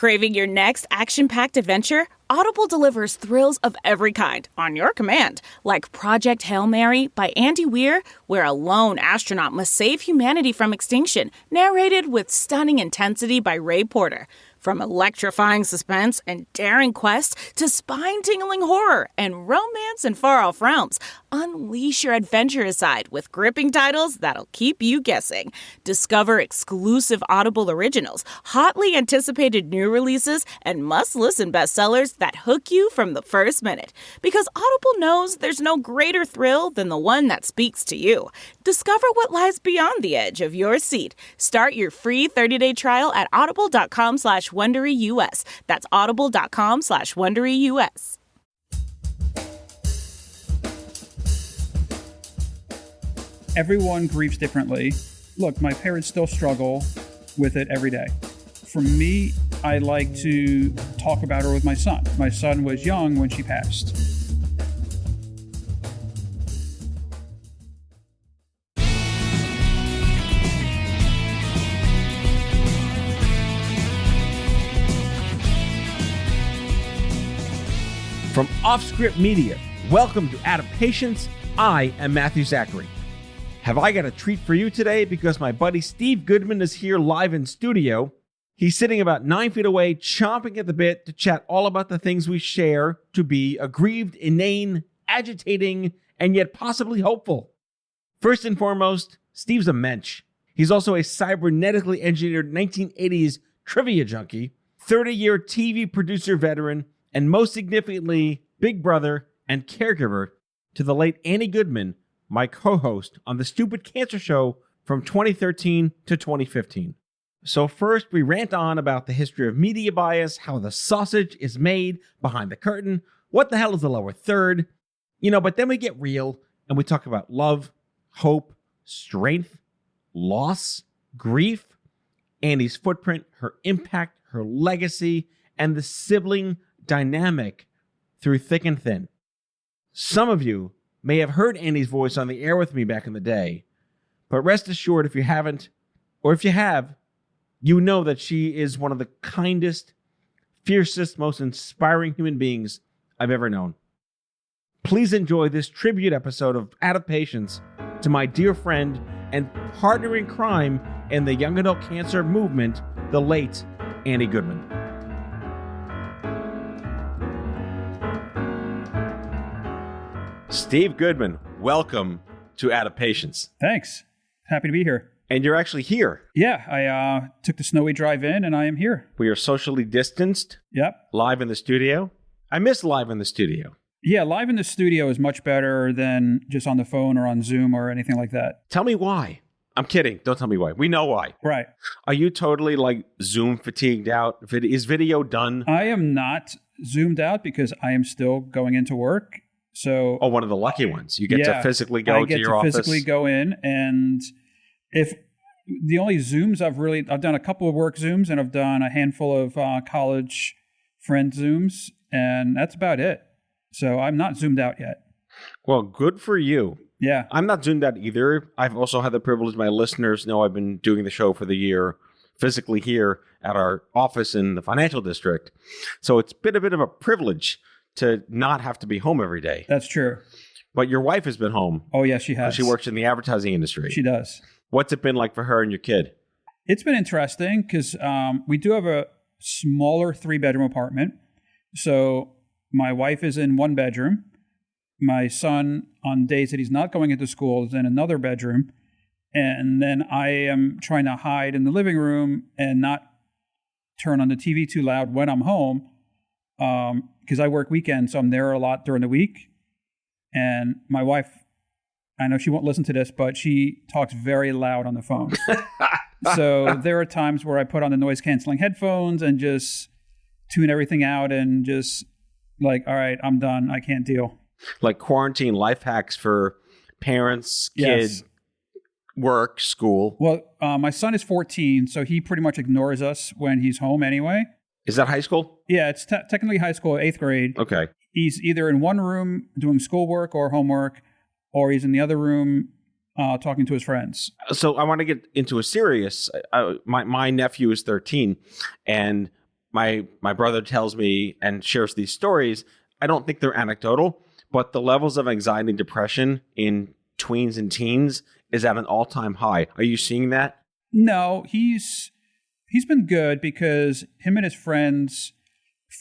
Craving your next action-packed adventure? Audible delivers thrills of every kind on your command, like Project Hail Mary by Andy Weir, where a lone astronaut must save humanity from extinction, narrated with stunning intensity by Ray Porter. From electrifying suspense and daring quest to spine-tingling horror and romance in far-off realms, unleash your adventurous side with gripping titles that'll keep you guessing. Discover exclusive Audible originals, hotly anticipated new releases, and must-listen bestsellers that hook you from the first minute. Because Audible knows there's no greater thrill than the one that speaks to you. Discover what lies beyond the edge of your seat. Start your free 30-day trial at audible.com/WonderyUS. That's audible.com/WonderyUS. Everyone grieves differently. Look, my parents still struggle with it every day. For me, I like to talk about her with my son. My son was young when she passed. From Offscript Media, welcome to Out of Patience. I am Matthew Zachary. Have I got a treat for you today? Because my buddy Steve Goodman is here live in studio. He's sitting about 9 feet away, chomping at the bit to chat all about the things we share to be aggrieved, inane, agitating, and yet possibly hopeful. First and foremost, Steve's a mensch. He's also a cybernetically engineered 1980s trivia junkie, 30-year TV producer veteran, and most significantly, big brother and caregiver to the late Annie Goodman, my co-host on the Stupid Cancer Show from 2013 to 2015. So first, we rant on about the history of media bias, how the sausage is made behind the curtain, what the hell is the lower third, but then we get real and we talk about love, hope, strength, loss, grief, Annie's footprint, her impact, her legacy, and the sibling dynamic through thick and thin. Some of you may have heard Annie's voice on the air with me back in the day, but rest assured if you haven't, or if you have, you know that she is one of the kindest, fiercest, most inspiring human beings I've ever known. Please enjoy this tribute episode of Out of Patience to my dear friend and partner in crime in the young adult cancer movement, the late Annie Goodman. Steve Goodman, welcome to Out of Patience. Thanks. Happy to be here. And you're actually here. Yeah, I took the snowy drive in and I am here. We are socially distanced. Yep. Live in the studio. I miss live in the studio. Yeah, live in the studio is much better than just on the phone or on Zoom or anything like that. Tell me why. I'm kidding. Don't tell me why. We know why. Right. Are you totally Zoom fatigued out? Is video done? I am not zoomed out because I am still going into work. So, one of the lucky ones. You get to physically go to your office. I get to physically go in, and if the only Zooms I've done a couple of work Zooms, and I've done a handful of college friend Zooms, and that's about it. So I'm not zoomed out yet. Well, good for you. Yeah. I'm not zoomed out either. I've also had the privilege, my listeners know I've been doing the show for the year physically here at our office in the financial district. So it's been a bit of a privilege to not have to be home every day. That's true. But your wife has been home. Oh, yes, she has. She works in the advertising industry. She does. What's it been like for her and your kid? It's been interesting because we do have a smaller 3-bedroom apartment. So my wife is in 1 bedroom. My son, on days that he's not going into school, is in another bedroom. And then I am trying to hide in the living room and not turn on the TV too loud when I'm home. Because I work weekends, so I'm there a lot during the week. And my wife, I know she won't listen to this, but she talks very loud on the phone. So there are times where I put on the noise-canceling headphones and just tune everything out and just all right, I'm done. I can't deal. Like quarantine life hacks for parents, kids, yes. Work, school. Well, my son is 14, so he pretty much ignores us when he's home anyway. Is that high school? Yeah, it's technically high school, 8th grade. Okay. He's either in one room doing schoolwork or homework, or he's in the other room talking to his friends. So I want to get into a serious, my nephew is 13, and my brother tells me and shares these stories, I don't think they're anecdotal, but the levels of anxiety and depression in tweens and teens is at an all-time high. Are you seeing that? No, he's been good because him and his friends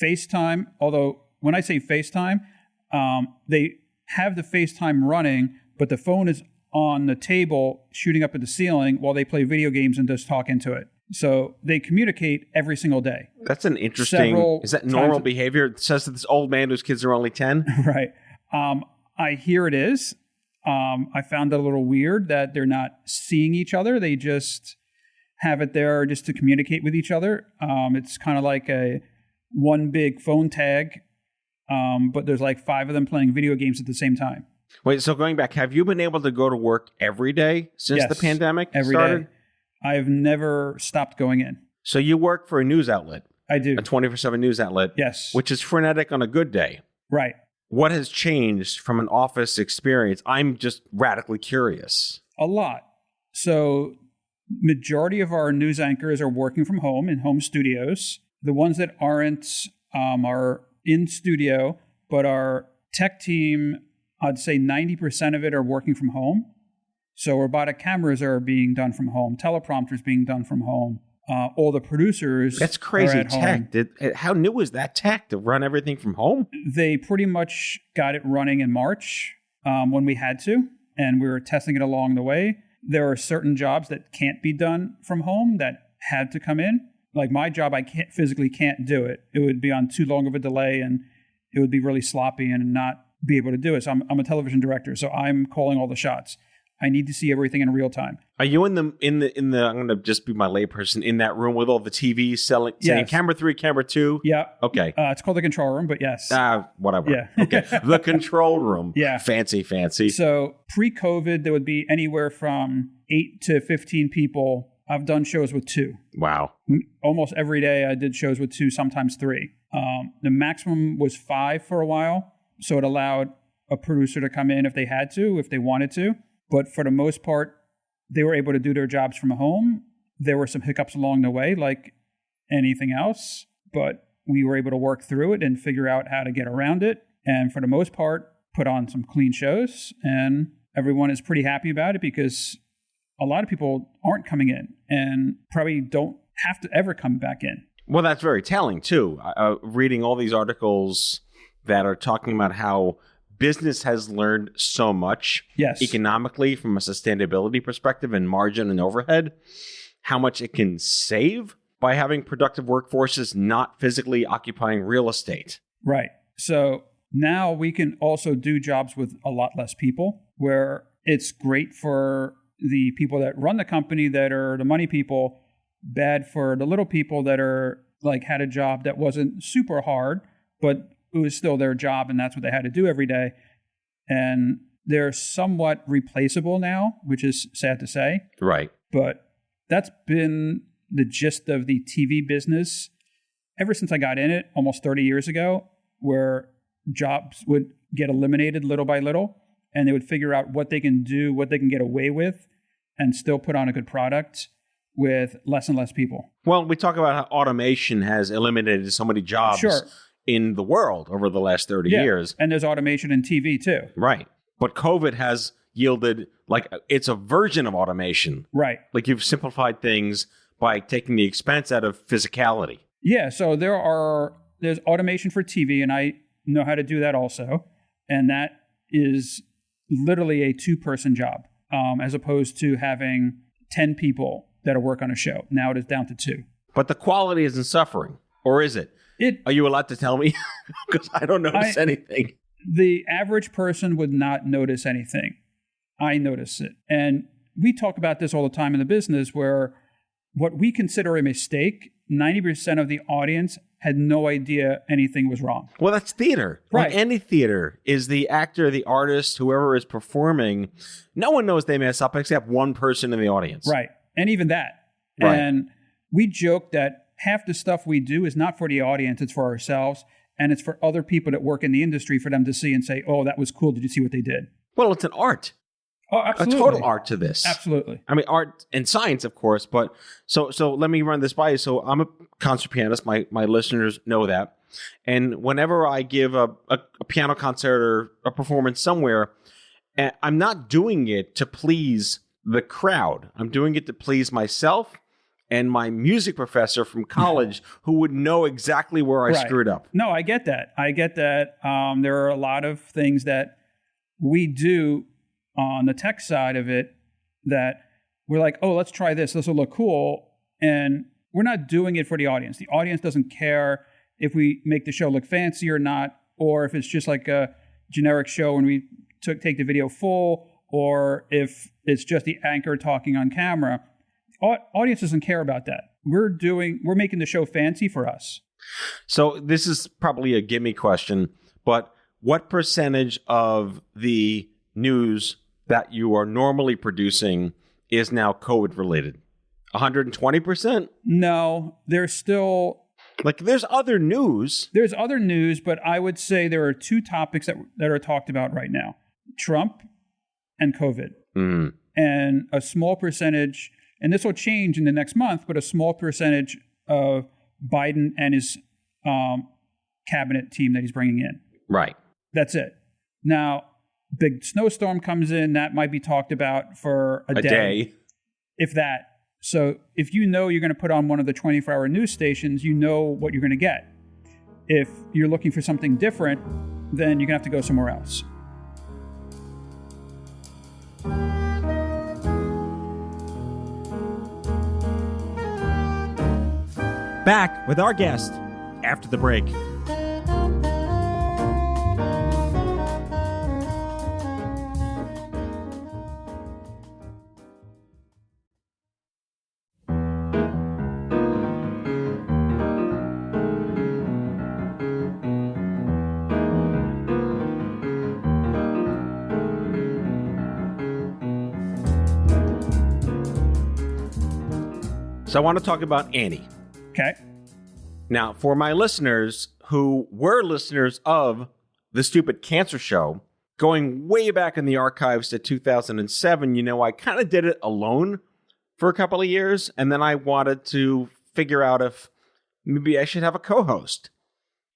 FaceTime. Although when I say FaceTime, they have the FaceTime running, but the phone is on the table shooting up at the ceiling while they play video games and just talk into it. So they communicate every single day. That's an interesting... Is that normal behavior? It says that this old man whose kids are only 10? Right. I hear it is. I found it a little weird that they're not seeing each other. They just have it there just to communicate with each other. It's kind of like one big phone tag, but there's like 5 of them playing video games at the same time. Wait, so going back, have you been able to go to work every day since the pandemic every started? Day. I've never stopped going in. So you work for a news outlet? I do. A 24/7 news outlet? Yes. Which is frenetic on a good day. Right. What has changed from an office experience? I'm just radically curious. A lot. So majority of our news anchors are working from home in home studios. The ones that aren't are in studio, but our tech team, I'd say 90% of it are working from home. So robotic cameras are being done from home. Teleprompters being done from home. All the producers That's crazy are at tech. home. How new is that tech to run everything from home? They pretty much got it running in March when we had to, and we were testing it along the way. There are certain jobs that can't be done from home that had to come in. Like my job, I physically can't do it. It would be on too long of a delay, and it would be really sloppy and not be able to do it. So I'm a television director, so I'm calling all the shots. I need to see everything in real time. Are you in the I'm going to just be my layperson, in that room with all the TVs saying camera 3, camera 2? Yeah. Okay. It's called the control room, but yes. Whatever. Yeah. Okay. The control room. Yeah. Fancy. So pre-COVID, there would be anywhere from 8 to 15 people. I've done shows with 2. Wow. Almost every day I did shows with 2, sometimes 3. The maximum was 5 for a while. So it allowed a producer to come in if they had to, if they wanted to. But for the most part, they were able to do their jobs from home. There were some hiccups along the way, like anything else, but we were able to work through it and figure out how to get around it. And for the most part, put on some clean shows. And everyone is pretty happy about it because a lot of people aren't coming in and probably don't have to ever come back in. Well, that's very telling, too. Reading all these articles that are talking about how business has learned so much economically from a sustainability perspective and margin and overhead, how much it can save by having productive workforces not physically occupying real estate. Right. So now we can also do jobs with a lot less people, where it's great for the people that run the company that are the money people, bad for the little people that are like had a job that wasn't super hard, but it was still their job, and that's what they had to do every day. And they're somewhat replaceable now, which is sad to say. Right. But that's been the gist of the TV business ever since I got in it almost 30 years ago, where jobs would get eliminated little by little, and they would figure out what they can do, what they can get away with, and still put on a good product with less and less people. Well, we talk about how automation has eliminated so many jobs in the world over the last 30 years. And there's automation in TV too. Right. But COVID has yielded, like, it's a version of automation. Right. Like, you've simplified things by taking the expense out of physicality. Yeah. So there's automation for TV, and I know how to do that also. And that is literally a 2-person job, as opposed to having 10 people that work on a show. Now it is down to 2. But the quality isn't suffering, or is it? Are you allowed to tell me? Because I don't notice anything. The average person would not notice anything. I notice it. And we talk about this all the time in the business, where what we consider a mistake, 90% of the audience had no idea anything was wrong. Well, that's theater. Right. Like any theater is the actor, the artist, whoever is performing. No one knows they mess up except one person in the audience. Right. And even that. Right. And we joke that half the stuff we do is not for the audience, it's for ourselves. And it's for other people that work in the industry for them to see and say, oh, that was cool. Did you see what they did? Well, it's an art. Oh, a absolutely. total art to this. Absolutely. I mean, art and science, of course, but so let me run this by you. So I'm a concert pianist. My listeners know that. And whenever I give a piano concert or a performance somewhere, I'm not doing it to please the crowd. I'm doing it to please myself and my music professor from college who would know exactly where I screwed up. No, I get that. There are a lot of things that we do on the tech side of it that we're like, oh, let's try this. This will look cool. And we're not doing it for the audience. The audience doesn't care if we make the show look fancy or not, or if it's just like a generic show and we take the video full, or if it's just the anchor talking on camera. Audience doesn't care about that. We're making the show fancy for us. So this is probably a gimme question, but what percentage of the news that you are normally producing is now COVID related? 120%? No, there's still... Like, there's other news. There's other news, but I would say there are two topics that are talked about right now. Trump and COVID. Mm. And a small percentage, and this will change in the next month, but a small percentage of Biden and his cabinet team that he's bringing in. Right. That's it. Now, big snowstorm comes in, that might be talked about for a day. If that. So if you know you're going to put on one of the 24-hour news stations, you know what you're going to get. If you're looking for something different, then you're going to have to go somewhere else. Back with our guest after the break. So I want to talk about Annie. Okay. Now, for my listeners who were listeners of The Stupid Cancer Show, going way back in the archives to 2007, I kind of did it alone for a couple of years. And then I wanted to figure out if maybe I should have a co-host.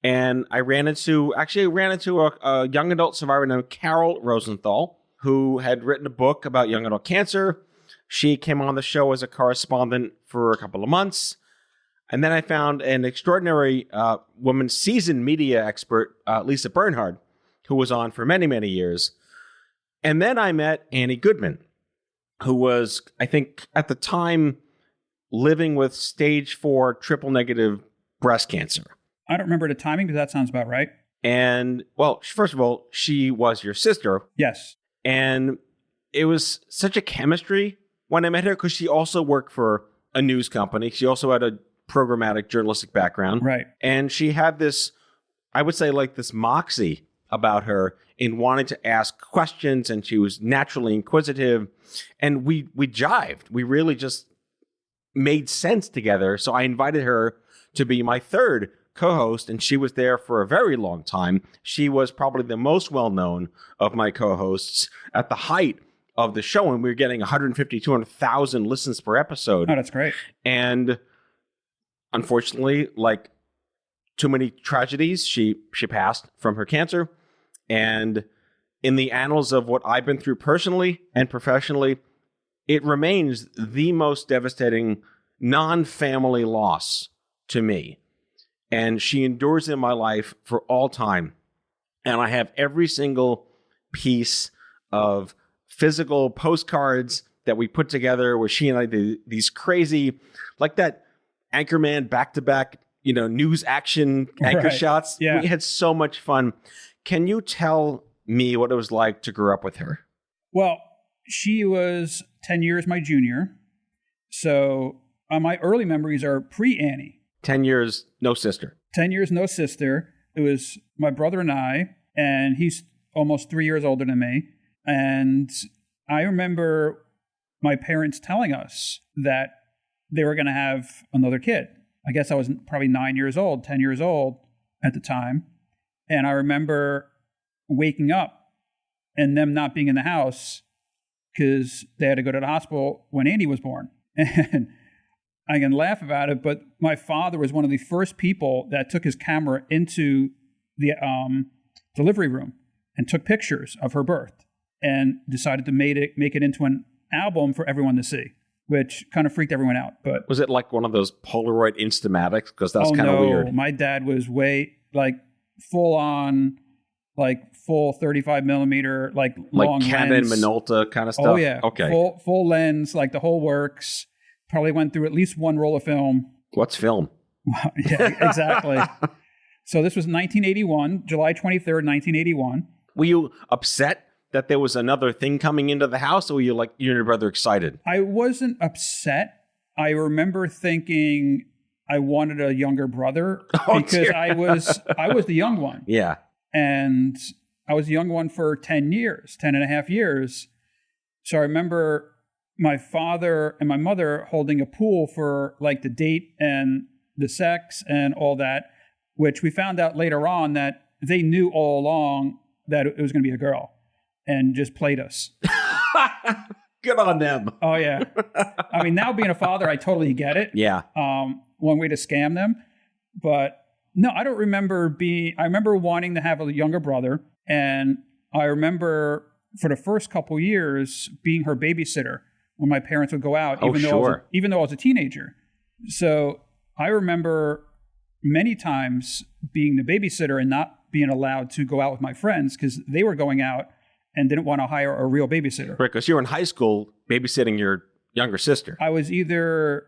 And I ran into a young adult survivor named Carol Rosenthal, who had written a book about young adult cancer. She came on the show as a correspondent for a couple of months. And then I found an extraordinary woman, seasoned media expert, Lisa Bernhard, who was on for many, many years. And then I met Annie Goodman, who was, I think, at the time, living with stage 4 triple negative breast cancer. I don't remember the timing, but that sounds about right. And, well, first of all, she was your sister. Yes. And it was such a chemistry when I met her, because she also worked for a news company. She also had a programmatic journalistic background. Right. And she had this, I would say, like this moxie about her in wanting to ask questions, and she was naturally inquisitive. And we jived. We really just made sense together. So I invited her to be my third co-host, and she was there for a very long time. She was probably the most well-known of my co-hosts at the height of the show, and we were getting 150, 200,000 listens per episode. Oh, that's great. And unfortunately, like too many tragedies, she passed from her cancer. And in the annals of what I've been through personally and professionally, it remains the most devastating non-family loss to me. And she endures in my life for all time. And I have every single piece of physical postcards that we put together where she and I did these crazy, like that Anchorman back-to-back, news action anchor shots. Yeah. We had so much fun. Can you tell me what it was like to grow up with her? Well, she was 10 years my junior. So my early memories are pre-Annie. 10 years, no sister. 10 years, no sister. It was my brother and I, and he's almost 3 years older than me. And I remember my parents telling us that they were going to have another kid. I guess I was probably 9 years old, 10 years old at the time. And I remember waking up and them not being in the house because they had to go to the hospital when Andy was born. And I can laugh about it, but my father was one of the first people that took his camera into the delivery room and took pictures of her birth and decided to make it into an album for everyone to see, which kind of freaked everyone out. But was it like one of those Polaroid Instamatics? Because that's kind of weird. My dad was full on, full 35 millimeter, long Canon, lens. Minolta kind of stuff. Oh yeah, okay, full lens, the whole works. Probably went through at least one roll of film. What's film? Yeah, exactly. So this was 1981, July 23rd, 1981. Were you upset that there was another thing coming into the house, or were you you and your brother excited? I wasn't upset. I remember thinking I wanted a younger brother because I was the young one. Yeah. And I was the young one for 10 and a half years. So I remember my father and my mother holding a pool for the date and the sex and all that, which we found out later on that they knew all along that it was going to be a girl and just played us. Good on them. Oh, yeah. I mean, now being a father, I totally get it. Yeah. One way to scam them. But no, I don't remember I remember wanting to have a younger brother. And I remember for the first couple years being her babysitter when my parents would go out, even though I was a teenager. So I remember many times being the babysitter and not being allowed to go out with my friends because they were going out and didn't want to hire a real babysitter. Right, because you were in high school babysitting your younger sister. I was either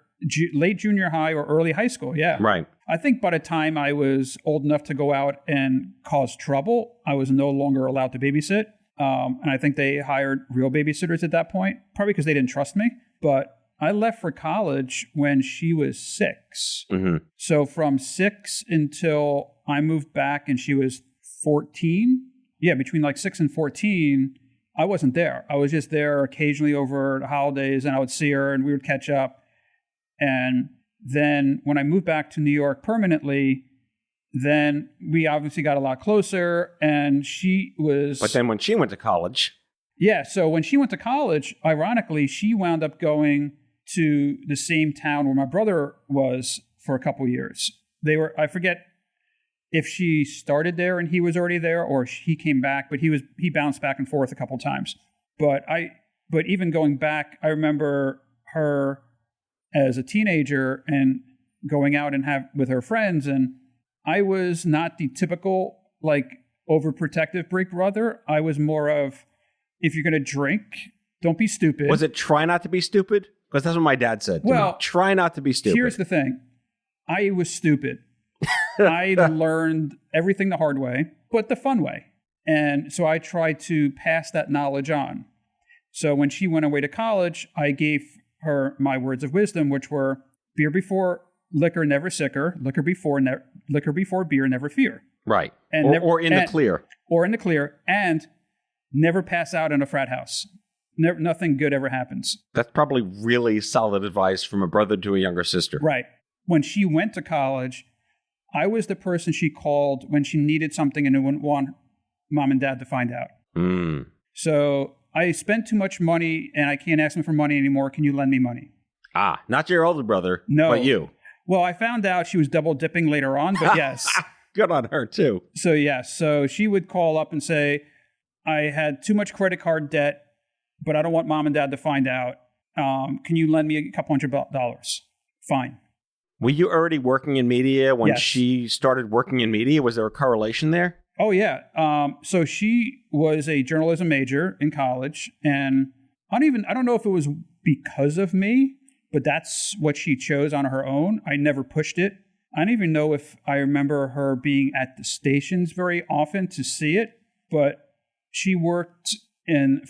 late junior high or early high school, yeah. Right. I think by the time I was old enough to go out and cause trouble, I was no longer allowed to babysit. And I think they hired real babysitters at that point, probably because they didn't trust me. But I left for college when she was 6. Mm-hmm. So from 6 until I moved back and she was 14. Yeah, between 6 and 14, I wasn't there. I was just there occasionally over the holidays, and I would see her and we would catch up. And then when I moved back to New York permanently, then we obviously got a lot closer, and she was... But then when she went to college... Yeah, so when she went to college, ironically, she wound up going to the same town where my brother was for a couple years. I forget if she started there and he was already there, or he came back, but he bounced back and forth a couple times. But even going back, I remember her as a teenager and going out and with her friends, and I was not the typical overprotective big brother. I was more of, if you're going to drink, don't be stupid. Was it try not to be stupid? Because that's what my dad said. Well, try not to be stupid. Here's the thing. I was stupid. I learned everything the hard way, but the fun way. And so I tried to pass that knowledge on. So when she went away to college, I gave her my words of wisdom, which were beer before liquor, never sicker. Liquor before beer, never fear. Right. And or in the clear. Or in the clear. And never pass out in a frat house. Nothing good ever happens. That's probably really solid advice from a brother to a younger sister. Right. When she went to college, I was the person she called when she needed something and wouldn't want mom and dad to find out. Mm. So I spent too much money and I can't ask them for money anymore. Can you lend me money? Ah, not your older brother, no, but you. Well, I found out she was double dipping later on, but yes. Good on her, too. So, yes. So she would call up and say, I had too much credit card debt, but I don't want mom and dad to find out. Can you lend me a couple $100? Fine. Were you already working in media when Yes. she started working in media? Was there a correlation there? Oh, yeah. So she was a journalism major in college, and I don't know if it was because of me, but that's what she chose on her own. I never pushed it. I don't even know if I remember her being at the stations very often to see it, but she worked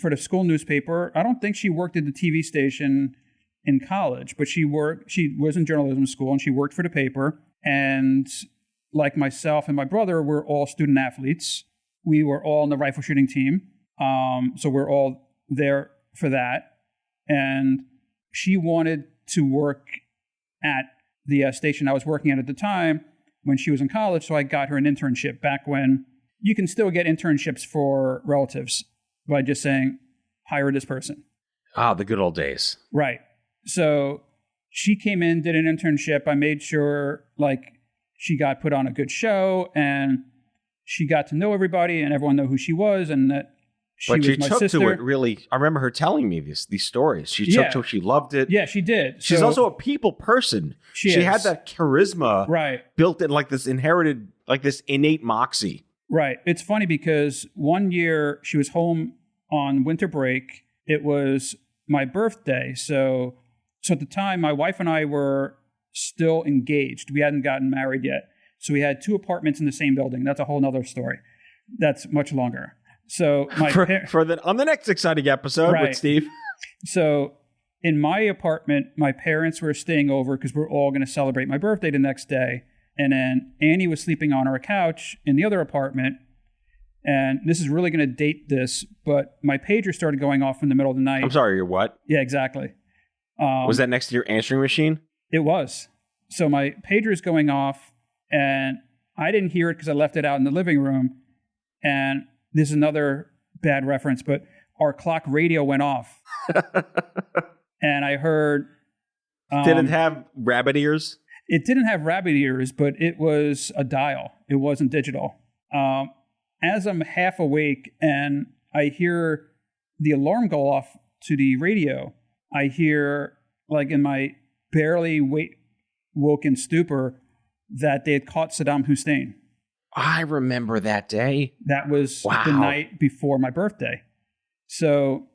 for the school newspaper. I don't think she worked at the TV station in college, but she was in journalism school and she worked for the paper. And like myself and my brother, we're all student athletes. We were all on the rifle shooting team. So we're all there for that. And she wanted to work at the station I was working at the time when she was in college. So I got her an internship back when you can still get internships for relatives by just saying, hire this person. Ah, the good old days. Right. So she came in, did an internship. I made sure she got put on a good show and she got to know everybody and everyone know who she was and that she was my sister. To it really. I remember her telling me these stories. She took to it. She loved it. Yeah, she did. She's also a people person. She had that charisma built in, this inherited, this innate moxie. Right. It's funny because one year she was home on winter break. It was my birthday. So at the time, my wife and I were still engaged. We hadn't gotten married yet. So we had 2 apartments in the same building. That's a whole nother story. That's much longer. So on the next exciting episode with Steve. So in my apartment, my parents were staying over because we're all going to celebrate my birthday the next day. And then Annie was sleeping on our couch in the other apartment. And this is really going to date this, but my pager started going off in the middle of the night. I'm sorry, your what? Yeah, exactly. Was that next to your answering machine? It was. So my pager is going off, and I didn't hear it because I left it out in the living room. And this is another bad reference, but our clock radio went off. And I heard... Did it have rabbit ears? It didn't have rabbit ears, but it was a dial. It wasn't digital. As I'm half awake and I hear the alarm go off to the radio, I hear, in my barely woken stupor, that they had caught Saddam Hussein. I remember that day. That was the night before my birthday. So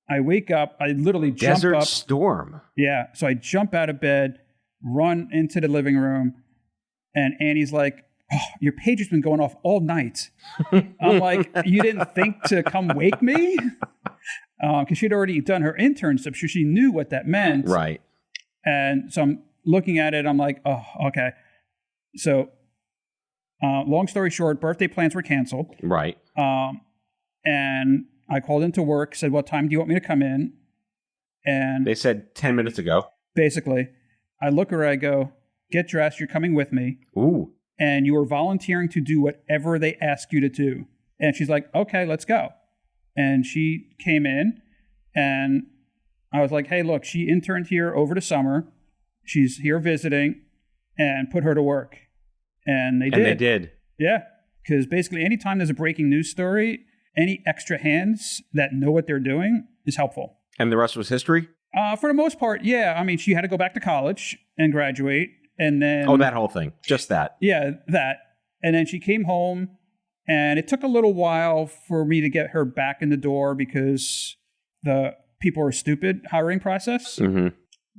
I wake up, I literally jump up. Desert storm. Yeah. So I jump out of bed, run into the living room, and Annie's like, "Oh, your pager's been going off all night." I'm like, "You didn't think to come wake me?" Because she'd already done her internship, so she knew what that meant. Right. And so I'm looking at it, I'm like, "Oh, okay." So long story short, birthday plans were canceled. Right. And I called into work, said, "What time do you want me to come in?" And they said 10 minutes ago. Basically, I look at her, I go, "Get dressed, you're coming with me." Ooh. And you are volunteering to do whatever they ask you to do. And she's like, "Okay, let's go." And she came in, and I was like, "Hey, look, she interned here over the summer. She's here visiting, and put her to work." And they did. And they did. Yeah, because basically anytime there's a breaking news story, any extra hands that know what they're doing is helpful. And the rest was history? For the most part, yeah. I mean, she had to go back to college and graduate. And then... Oh, that whole thing. Just that. Yeah, that. And then she came home, and it took a little while for me to get her back in the door because the people are stupid hiring process. Mm-hmm.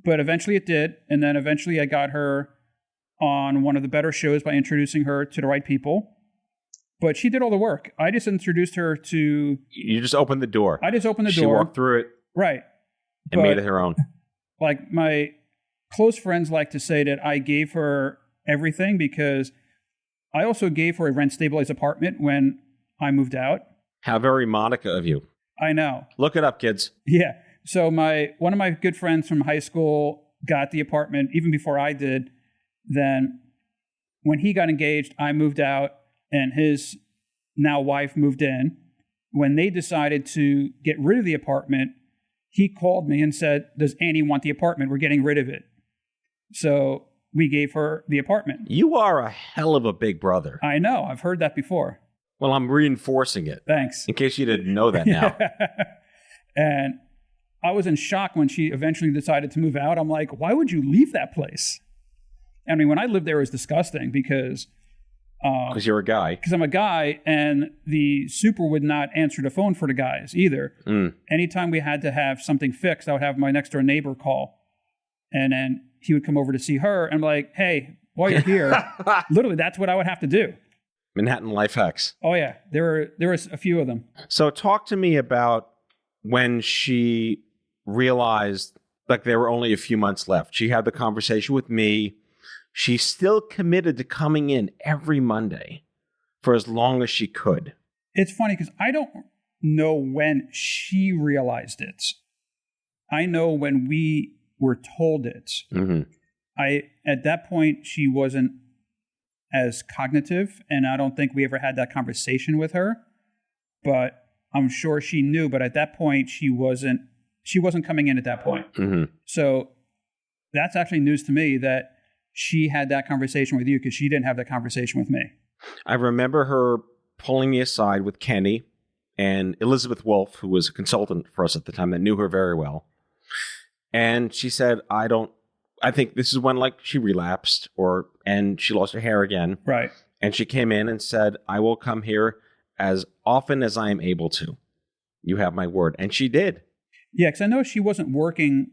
But eventually it did. And then eventually I got her on one of the better shows by introducing her to the right people. But she did all the work. I just introduced her to... You just opened the door. I just opened the door. She walked through it. Right. And made it her own. Like, my close friends like to say that I gave her everything because I also gave her a rent-stabilized apartment when I moved out. How very Monica of you. I know. Look it up, kids. Yeah. So one of my good friends from high school got the apartment even before I did. Then when he got engaged, I moved out and his now wife moved in. When they decided to get rid of the apartment, he called me and said, "Does Annie want the apartment? We're getting rid of it." So we gave her the apartment. You are a hell of a big brother. I know. I've heard that before. Well, I'm reinforcing it. Thanks. In case you didn't know that now. And I was in shock when she eventually decided to move out. I'm like, why would you leave that place? I mean, when I lived there, it was disgusting because... Because you're a guy. Because I'm a guy, and the super would not answer the phone for the guys either. Anytime we had to have something fixed, I would have my next door neighbor call. And then he would come over to see her, and I'm like, "Hey, while you're here..." Literally, that's what I would have to do. Manhattan life hacks. Oh, yeah. There was a few of them. So talk to me about when she realized like there were only a few months left. She had the conversation with me. She's still committed to coming in every Monday for as long as she could. It's funny because I don't know when she realized it. I know when we were told it. Mm-hmm. At that point, she wasn't as cognitive, and I don't think we ever had that conversation with her. But I'm sure she knew. But at that point, she wasn't she wasn't coming in at that point. Mm-hmm. So that's actually news to me that she had that conversation with you, because she didn't have that conversation with me. I remember her pulling me aside with Kenny and Elizabeth Wolf, who was a consultant for us at the time that knew her very well. And she said, I think this is when like she relapsed and she lost her hair again. Right. And she came in and said, I will come here as often as I am able to. You have my word. And she did. Yeah, because I know she wasn't working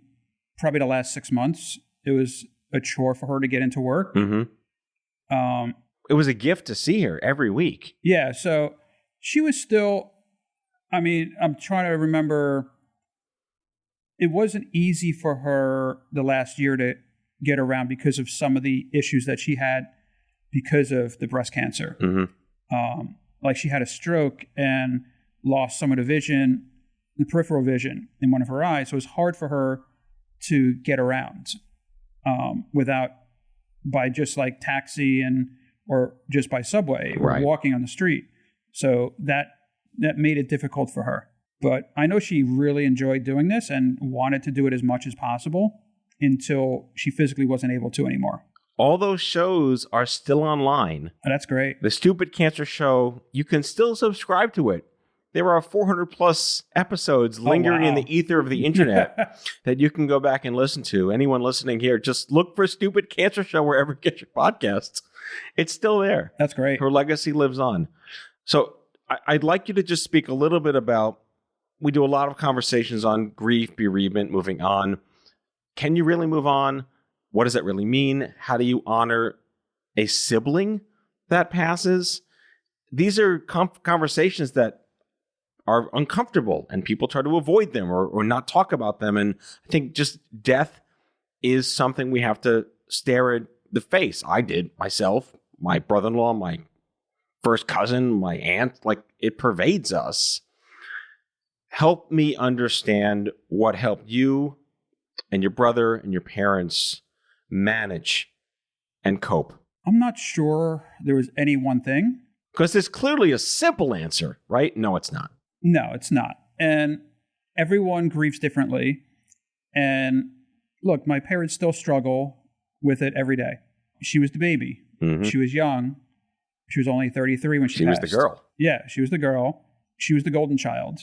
probably the last 6 months. It was a chore for her to get into work. Mm-hmm. It was a gift to see her every week. Yeah, so she was still, I mean, I'm trying to remember. It wasn't easy for her the last year to get around because of some of the issues that she had because of the breast cancer. Mm-hmm. Like she had a stroke and lost some of the vision, the peripheral vision in one of her eyes. So it was hard for her to get around by just like taxi or just by subway or walking on the street. So that made it difficult for her. But I know she really enjoyed doing this and wanted to do it as much as possible until she physically wasn't able to anymore. All those shows are still online. Oh, that's great. The Stupid Cancer Show, you can still subscribe to it. There are 400 plus episodes lingering in the ether of the internet that you can go back and listen to. Anyone listening here, just look for Stupid Cancer Show wherever you get your podcasts. It's still there. That's great. Her legacy lives on. So I'd like you to just speak a little bit about, we do a lot of conversations on grief, bereavement, moving on. Can you really move on? What does that really mean? How do you honor a sibling that passes? These are conversations that are uncomfortable and people try to avoid them or not talk about them. And I think just death is something we have to stare at the face. I did myself, my brother-in-law, my first cousin, my aunt, like it pervades us. Help me understand what helped you and your brother and your parents manage and cope. I'm not sure there was any one thing. Because there's clearly a simple answer, right? No, it's not. No, it's not. And everyone grieves differently. And look, my parents still struggle with it every day. She was the baby. Mm-hmm. She was young. She was only 33 when she passed. Was the girl. Yeah, she was the girl. She was the golden child.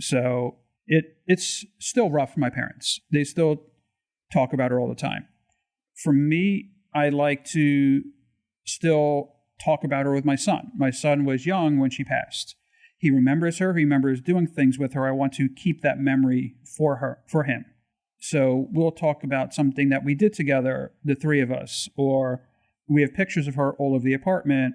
So it's still rough for my parents. They still talk about her all the time. For me, I like to still talk about her with my son. My son was young when she passed. He remembers her. He remembers doing things with her. I want to keep that memory for him. So we'll talk about something that we did together, the three of us, or we have pictures of her all over the apartment.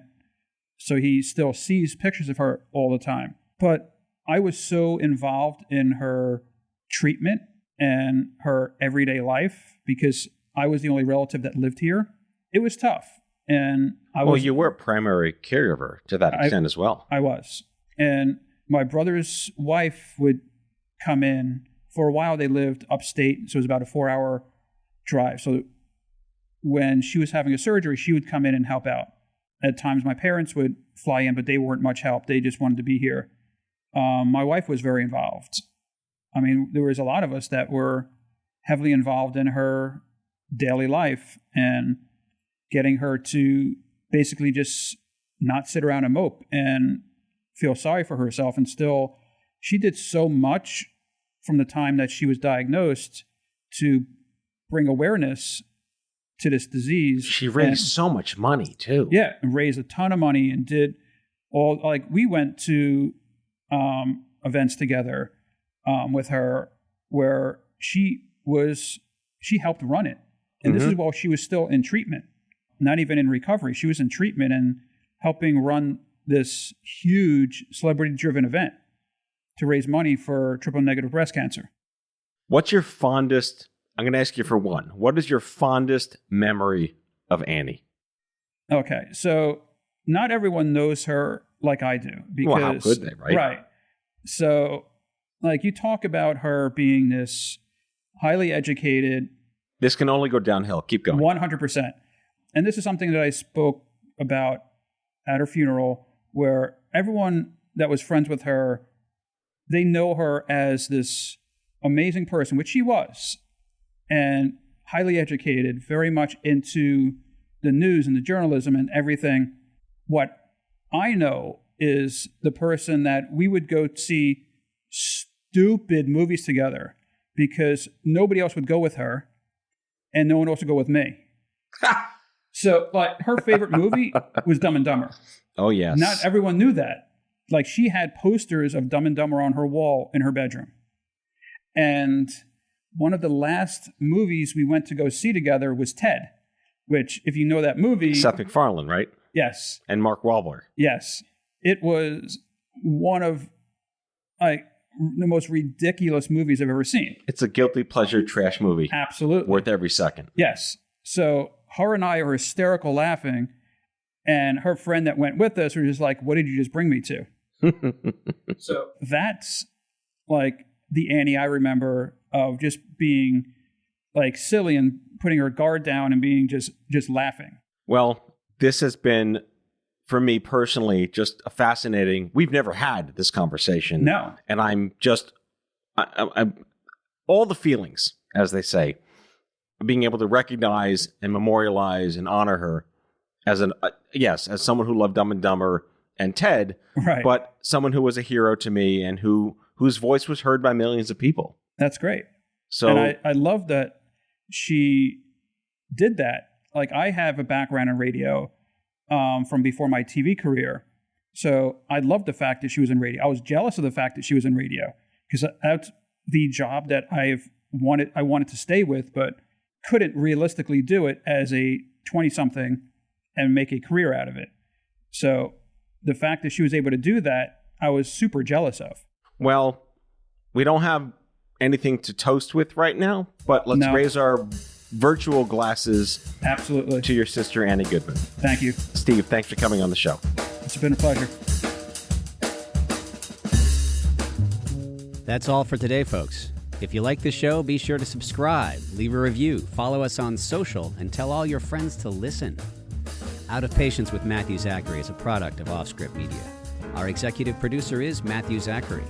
So he still sees pictures of her all the time. But I was so involved in her treatment and her everyday life because I was the only relative that lived here. It was tough. And you were a primary caregiver to that extent as well. I was. And my brother's wife would come in. For a while, they lived upstate, so it was about a 4-hour drive. So when she was having a surgery, she would come in and help out. At times, my parents would fly in, but they weren't much help. They just wanted to be here. My wife was very involved. I mean, there was a lot of us that were heavily involved in her daily life and getting her to basically just not sit around and mope and feel sorry for herself. And still, she did so much from the time that she was diagnosed to bring awareness to this disease. She raised so much money, too. Yeah, and raised a ton of money and did all, like, we went to events together with her where she helped run it. And this is while she was still in treatment, not even in recovery. She was in treatment and helping run this huge celebrity-driven event to raise money for triple-negative breast cancer. What's your fondest, I'm going to ask you for one. What is your fondest memory of Annie? Okay, so not everyone knows her like I do. Because, well, how could they, right? Right. So, like, you talk about her being this highly educated. This can only go downhill. Keep going. 100%. And this is something that I spoke about at her funeral, where everyone that was friends with her, they know her as this amazing person, which she was, and highly educated, very much into the news and the journalism and everything. What I know is the person that we would go see stupid movies together because nobody else would go with her and no one else would go with me. So, like, her favorite movie was Dumb and Dumber. Oh, yes. Not everyone knew that. Like, she had posters of Dumb and Dumber on her wall in her bedroom. And one of the last movies we went to go see together was Ted, which, if you know that movie... Seth MacFarlane, right? Yes. And Mark Wahlberg. Yes. It was one of, like, the most ridiculous movies I've ever seen. It's a guilty pleasure trash movie. Absolutely. Worth every second. Yes. So her and I are hysterical laughing, and her friend that went with us was just like, what did you just bring me to? So that's like the Annie I remember of just being like silly and putting her guard down and being just laughing. Well, this has been, for me personally, just a fascinating. We've never had this conversation. No. And I'm just, I'm all the feelings, as they say, being able to recognize and memorialize and honor her as as someone who loved Dumb and Dumber and Ted, right, but someone who was a hero to me and whose voice was heard by millions of people. That's great. So, and I love that she did that. Like, I have a background in radio from before my TV career. So I loved the fact that she was in radio. I was jealous of the fact that she was in radio because that's the job that I wanted to stay with, but couldn't realistically do it as a 20-something and make a career out of it. So the fact that she was able to do that, I was super jealous of. Well, we don't have anything to toast with right now, but let's raise our virtual glasses. Absolutely. To your sister, Annie Goodman. Thank you. Steve, thanks for coming on the show. It's been a pleasure. That's all for today, folks. If you like the show, be sure to subscribe, leave a review, follow us on social, and tell all your friends to listen. Out of Patience with Matthew Zachary is a product of Offscript Media. Our executive producer is Matthew Zachary.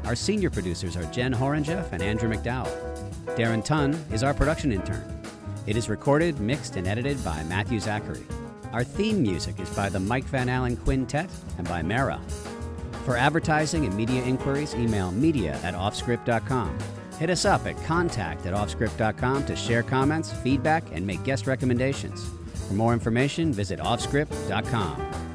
Our senior producers are Jen Horangeff and Andrew McDowell. Darren Tunn is our production intern. It is recorded, mixed, and edited by Matthew Zachary. Our theme music is by the Mike Van Allen Quintet and by Mara. For advertising and media inquiries, email media@offscript.com. Hit us up at contact@offscript.com to share comments, feedback, and make guest recommendations. For more information, visit offscript.com.